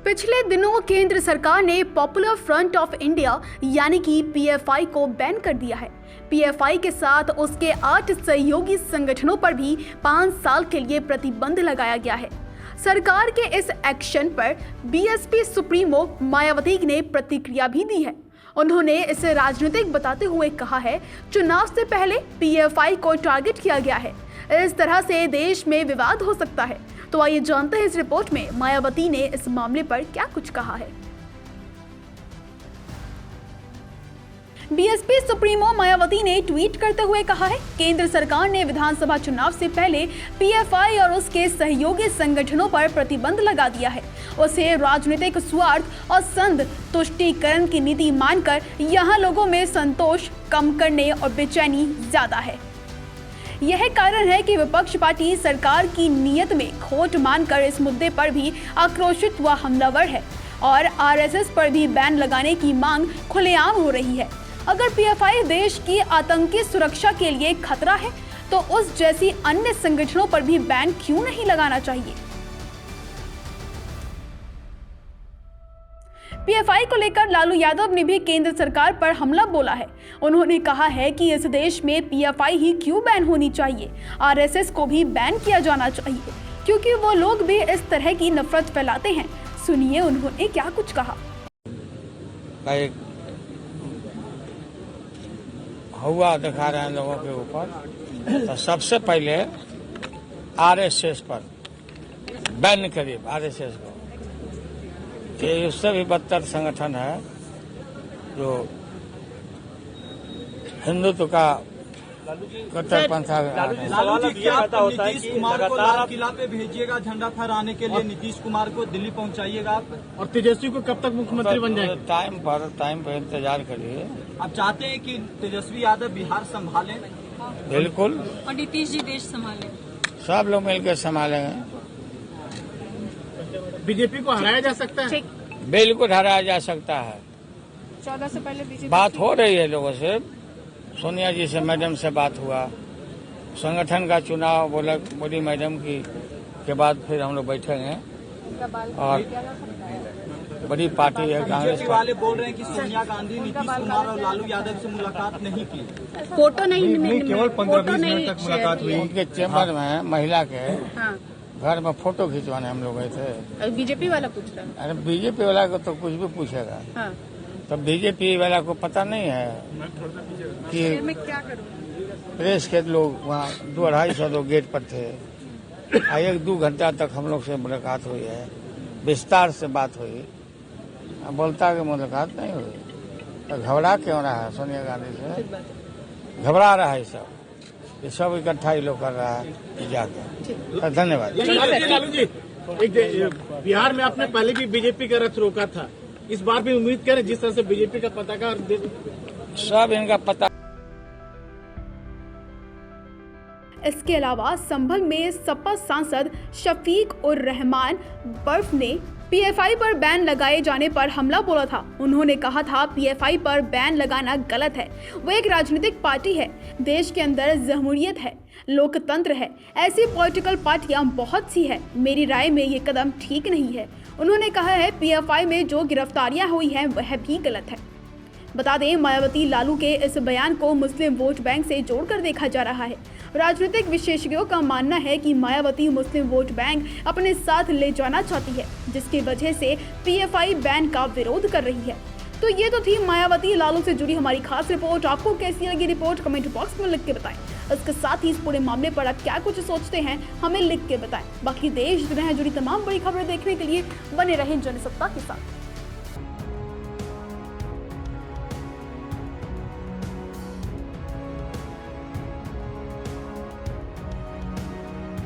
पिछले दिनों केंद्र सरकार ने पॉपुलर फ्रंट ऑफ इंडिया यानी कि पीएफआई को बैन कर दिया है। पीएफआई के साथ उसके 8 सहयोगी संगठनों पर भी 5 साल के लिए प्रतिबंध लगाया गया है। सरकार के इस एक्शन पर बीएसपी सुप्रीमो मायावती ने प्रतिक्रिया भी दी है। उन्होंने इसे राजनीतिक बताते हुए कहा है, चुनाव से पहले पीएफआई को टारगेट किया गया है। इस तरह से देश में विवाद हो सकता है। तो आइए जानते हैं इस रिपोर्ट में मायावती ने इस मामले पर क्या कुछ कहा है। बीएसपी सुप्रीमो मायावती ने ट्वीट करते हुए कहा है, केंद्र सरकार ने विधानसभा चुनाव से पहले पीएफआई और उसके सहयोगी संगठनों पर प्रतिबंध लगा दिया है। उसे राजनीतिक स्वार्थ और संघ तुष्टीकरण की नीति मानकर यहां लोगों में संतोष कम करने और बेचैनी ज्यादा है। यह कारण है कि विपक्ष पार्टी सरकार की नीयत में खोट मानकर इस मुद्दे पर भी आक्रोशित व हमलावर है और आरएसएस पर भी बैन लगाने की मांग खुलेआम हो रही है। अगर पीएफआई देश की आतंकी सुरक्षा के लिए खतरा है तो उस जैसी अन्य संगठनों पर भी बैन क्यों नहीं लगाना चाहिए। पीएफआई को लेकर लालू यादव ने भी केंद्र सरकार पर हमला बोला है। उन्होंने कहा है कि इस देश में पीएफआई ही क्यों बैन होनी चाहिए, आरएसएस को भी बैन किया जाना चाहिए क्योंकि वो लोग भी इस तरह की नफरत फैलाते हैं। सुनिए उन्होंने क्या कुछ कहा। हुआ दिखा रहे हैं लोगों के ऊपर, तो सबसे पहले आरएसएस पर बैन करिए। आरएसएस को ये उससे भी बदतर संगठन है जो हिंदुत्व का कट्टरपंथा। नीतीश कुमार को लाल किला पे भेजिएगा झंडा फहराने के लिए, नीतीश कुमार को दिल्ली पहुंचाइएगा आप, और तेजस्वी को कब तक मुख्यमंत्री बन जाएंगे? टाइम पर इंतजार करिए। आप चाहते हैं कि तेजस्वी यादव बिहार संभालें? बिल्कुल, और नीतीश जी देश संभालें। सब लोग मिलकर संभालेंगे। बीजेपी को हराया जा सकता है? बिल्कुल हराया जा सकता है। 14 से पहले बीजेपी बात हो रही है लोगों से, सोनिया जी से, मैडम से बात हुआ, संगठन का चुनाव बोली मैडम की के बाद फिर हम लोग बैठेंगे। और बड़ी पार्टी है कांग्रेस वाले बोल रहे हैं कि सोनिया गांधी नीतीश कुमार और लालू यादव से मुलाकात नहीं की। फोटो नहीं केवल 15-20 मिनट तक मुलाकात हुई। उनके चैम्बर में महिला के हाँ। घर में फोटो खिंचवाने हम लोग गए थे। बीजेपी वाला पूछ रहा है। अरे बीजेपी वाला को तो कुछ भी पूछेगा। हाँ। तो बीजेपी वाला को पता नहीं है कि मैं क्या करूं? प्रेस के लोग वहाँ 200-250 लोग गेट पर थे। 1-2 घंटा तक हम लोग से मुलाकात हुई है, विस्तार से बात हुई। बोलता कि मुलाकात नहीं हुई, तो घबरा क्यों रहा है? सोनिया गांधी से घबरा रहा है सब, ये सब इकट्ठा ही लोग कर रहा है जाकर। धन्यवाद। लालू जी, बिहार में आपने पहले भी बीजेपी का रथ रोका था, इस बार भी उम्मीद करें जिस तरह से बीजेपी का पताका सब इनका पता। इसके अलावा संभल में सपा सांसद शफीक उर रहमान बर्फ ने पीएफआई पर बैन लगाए जाने पर हमला बोला था। उन्होंने कहा था, पीएफआई पर बैन लगाना गलत है। वो एक राजनीतिक पार्टी है, देश के अंदर जमहूरियत है, लोकतंत्र है, ऐसी पॉलिटिकल पार्टियां बहुत सी है। मेरी राय में ये कदम ठीक नहीं है। उन्होंने कहा है, पीएफआई में जो गिरफ्तारियां हुई हैं वह भी गलत है। बता दें, मायावती लालू के इस बयान को मुस्लिम वोट बैंक से जोड़कर देखा जा रहा है। राजनीतिक विशेषज्ञों का मानना है कि मायावती मुस्लिम वोट बैंक अपने साथ ले जाना चाहती है, जिसकी वजह से पीएफआई बैन का विरोध कर रही है। तो ये तो थी मायावती लालू से जुड़ी हमारी खास रिपोर्ट। आपको कैसी लगी रिपोर्ट कमेंट बॉक्स में लिख के बताएं। इसके साथ ही इस पूरे मामले पर आप क्या कुछ सोचते हैं हमें लिख के बताएं। बाकी देश दुनिया जुड़ी तमाम बड़ी खबरें देखने के लिए बने रहें जनसत्ता के साथ।